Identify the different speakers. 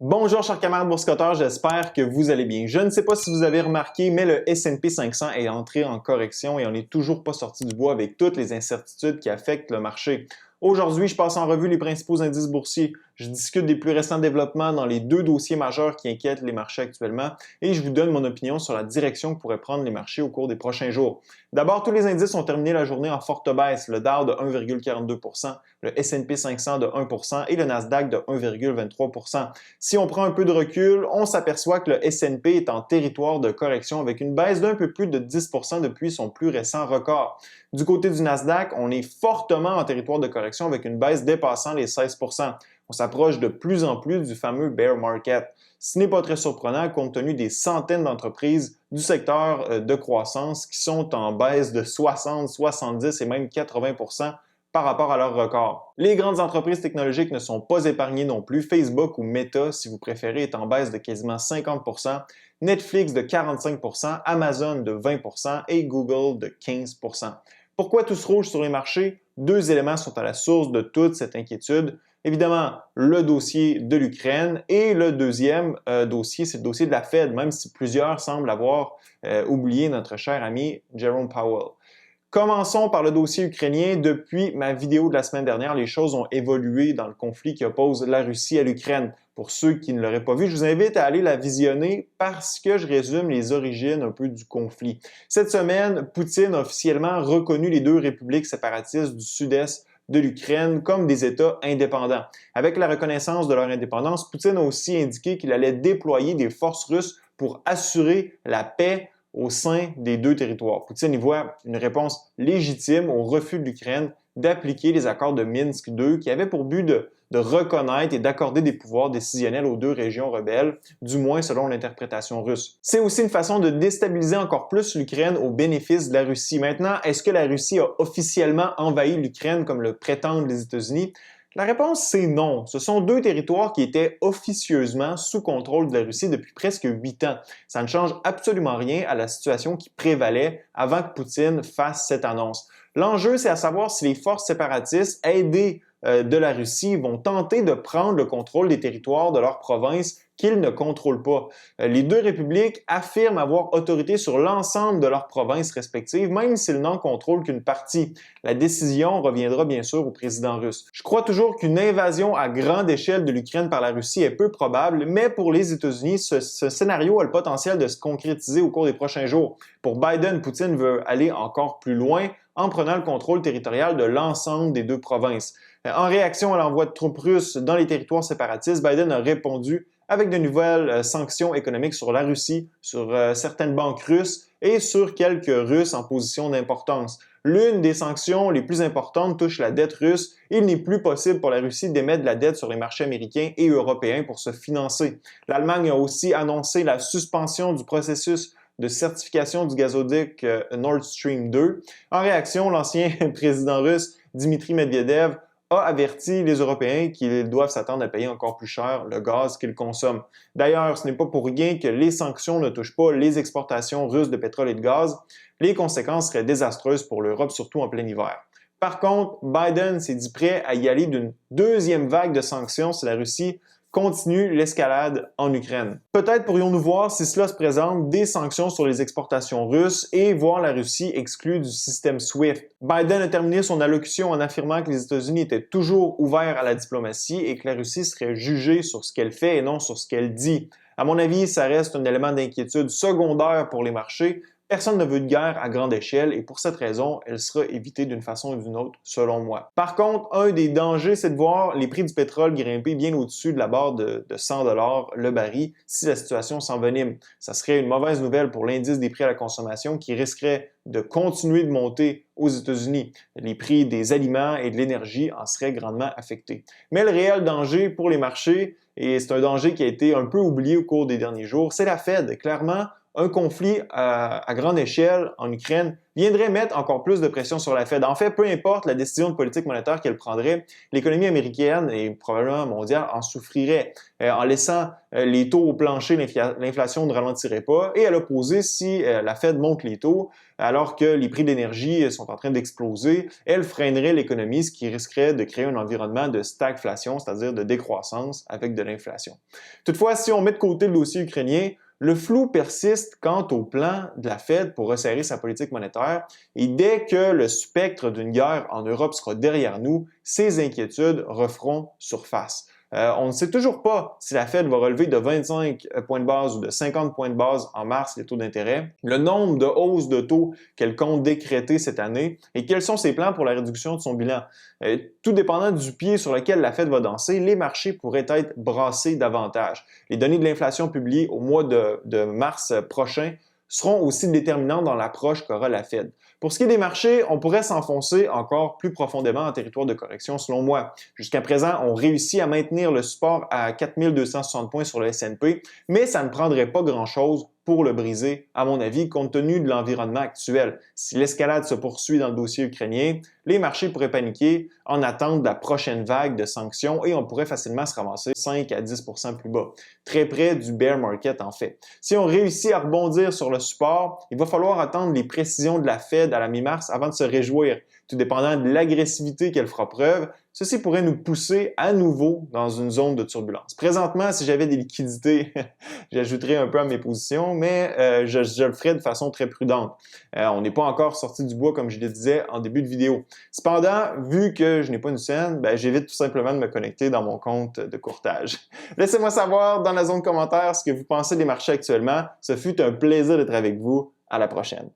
Speaker 1: Bonjour chers camarades boursicotteurs, j'espère que vous allez bien. Je ne sais pas si vous avez remarqué, mais le S&P 500 est entré en correction et on n'est toujours pas sorti du bois avec toutes les incertitudes qui affectent le marché. Aujourd'hui, je passe en revue les principaux indices boursiers. Je discute des plus récents développements dans les deux dossiers majeurs qui inquiètent les marchés actuellement et je vous donne mon opinion sur la direction que pourraient prendre les marchés au cours des prochains jours. D'abord, tous les indices ont terminé la journée en forte baisse. Le Dow de 1,42%, le S&P 500 de 1% et le Nasdaq de 1,23%. Si on prend un peu de recul, on s'aperçoit que le S&P est en territoire de correction avec une baisse d'un peu plus de 10% depuis son plus récent record. Du côté du Nasdaq, on est fortement en territoire de correction avec une baisse dépassant les 16%. On s'approche de plus en plus du fameux bear market. Ce n'est pas très surprenant compte tenu des centaines d'entreprises du secteur de croissance qui sont en baisse de 60, 70 et même 80% par rapport à leur record. Les grandes entreprises technologiques ne sont pas épargnées non plus. Facebook ou Meta, si vous préférez, est en baisse de quasiment 50%, Netflix de 45%, Amazon de 20% et Google de 15%. Pourquoi tout se rouge sur les marchés? Deux éléments sont à la source de toute cette inquiétude. Évidemment, le dossier de l'Ukraine et le deuxième dossier, c'est le dossier de la Fed, même si plusieurs semblent avoir oublié notre cher ami Jerome Powell. Commençons par le dossier ukrainien. Depuis ma vidéo de la semaine dernière, les choses ont évolué dans le conflit qui oppose la Russie à l'Ukraine. Pour ceux qui ne l'auraient pas vu, je vous invite à aller la visionner parce que je résume les origines un peu du conflit. Cette semaine, Poutine a officiellement reconnu les deux républiques séparatistes du sud-est de l'Ukraine comme des États indépendants. Avec la reconnaissance de leur indépendance, Poutine a aussi indiqué qu'il allait déployer des forces russes pour assurer la paix au sein des deux territoires. Poutine y voit une réponse légitime au refus de l'Ukraine d'appliquer les accords de Minsk II qui avaient pour but de reconnaître et d'accorder des pouvoirs décisionnels aux deux régions rebelles, du moins selon l'interprétation russe. C'est aussi une façon de déstabiliser encore plus l'Ukraine au bénéfice de la Russie. Maintenant, est-ce que la Russie a officiellement envahi l'Ukraine comme le prétendent les États-Unis? La réponse, c'est non. Ce sont deux territoires qui étaient officieusement sous contrôle de la Russie depuis presque 8 ans. Ça ne change absolument rien à la situation qui prévalait avant que Poutine fasse cette annonce. L'enjeu, c'est à savoir si les forces séparatistes aidées de la Russie vont tenter de prendre le contrôle des territoires de leur province qu'ils ne contrôlent pas. Les deux républiques affirment avoir autorité sur l'ensemble de leurs provinces respectives, même s'ils n'en contrôlent qu'une partie. La décision reviendra bien sûr au président russe. Je crois toujours qu'une invasion à grande échelle de l'Ukraine par la Russie est peu probable, mais pour les États-Unis, ce scénario a le potentiel de se concrétiser au cours des prochains jours. Pour Biden, Poutine veut aller encore plus loin en prenant le contrôle territorial de l'ensemble des deux provinces. En réaction à l'envoi de troupes russes dans les territoires séparatistes, Biden a répondu avec de nouvelles sanctions économiques sur la Russie, sur certaines banques russes et sur quelques Russes en position d'importance. L'une des sanctions les plus importantes touche la dette russe. Il n'est plus possible pour la Russie d'émettre de la dette sur les marchés américains et européens pour se financer. L'Allemagne a aussi annoncé la suspension du processus de certification du gazoduc Nord Stream 2. En réaction, l'ancien président russe Dmitry Medvedev a averti les Européens qu'ils doivent s'attendre à payer encore plus cher le gaz qu'ils consomment. D'ailleurs, ce n'est pas pour rien que les sanctions ne touchent pas les exportations russes de pétrole et de gaz. Les conséquences seraient désastreuses pour l'Europe, surtout en plein hiver. Par contre, Biden s'est dit prêt à y aller d'une deuxième vague de sanctions si la Russie continue l'escalade en Ukraine. Peut-être pourrions-nous voir, si cela se présente, des sanctions sur les exportations russes et voir la Russie exclue du système SWIFT. Biden a terminé son allocution en affirmant que les États-Unis étaient toujours ouverts à la diplomatie et que la Russie serait jugée sur ce qu'elle fait et non sur ce qu'elle dit. À mon avis, ça reste un élément d'inquiétude secondaire pour les marchés. Personne ne veut de guerre à grande échelle et pour cette raison, elle sera évitée d'une façon ou d'une autre, selon moi. Par contre, un des dangers, c'est de voir les prix du pétrole grimper bien au-dessus de la barre de 100 $ le baril si la situation s'envenime. Ça serait une mauvaise nouvelle pour l'indice des prix à la consommation qui risquerait de continuer de monter aux États-Unis. Les prix des aliments et de l'énergie en seraient grandement affectés. Mais le réel danger pour les marchés, et c'est un danger qui a été un peu oublié au cours des derniers jours, c'est la Fed. Clairement, un conflit à grande échelle en Ukraine viendrait mettre encore plus de pression sur la Fed. En fait, peu importe la décision de politique monétaire qu'elle prendrait, l'économie américaine et probablement mondiale en souffrirait. En laissant les taux au plancher, l'inflation ne ralentirait pas. Et à l'opposé, si la Fed monte les taux, alors que les prix d'énergie sont en train d'exploser, elle freinerait l'économie, ce qui risquerait de créer un environnement de stagflation, c'est-à-dire de décroissance avec de l'inflation. Toutefois, si on met de côté le dossier ukrainien, le flou persiste quant au plan de la Fed pour resserrer sa politique monétaire et dès que le spectre d'une guerre en Europe sera derrière nous, ces inquiétudes referont surface. On ne sait toujours pas si la Fed va relever de 25 points de base ou de 50 points de base en mars les taux d'intérêt, le nombre de hausses de taux qu'elle compte décréter cette année et quels sont ses plans pour la réduction de son bilan. Tout dépendant du pied sur lequel la Fed va danser, les marchés pourraient être brassés davantage. Les données de l'inflation publiées au mois de mars prochain seront aussi déterminantes dans l'approche qu'aura la Fed. Pour ce qui est des marchés, on pourrait s'enfoncer encore plus profondément en territoire de correction selon moi. Jusqu'à présent, on réussit à maintenir le support à 4260 points sur le S&P, mais ça ne prendrait pas grand-chose pour le briser, à mon avis, compte tenu de l'environnement actuel. Si l'escalade se poursuit dans le dossier ukrainien, les marchés pourraient paniquer en attente de la prochaine vague de sanctions et on pourrait facilement se ramasser 5 à 10 % plus bas, très près du bear market en fait. Si on réussit à rebondir sur le support, il va falloir attendre les précisions de la Fed à la mi-mars avant de se réjouir, tout dépendant de l'agressivité qu'elle fera preuve. Ceci pourrait nous pousser à nouveau dans une zone de turbulence. Présentement, si j'avais des liquidités, j'ajouterais un peu à mes positions, mais je le ferais de façon très prudente. On n'est pas encore sorti du bois, comme je le disais en début de vidéo. Cependant, vu que je n'ai pas une scène, j'évite tout simplement de me connecter dans mon compte de courtage. Laissez-moi savoir dans la zone commentaire ce que vous pensez des marchés actuellement. Ce fut un plaisir d'être avec vous. À la prochaine.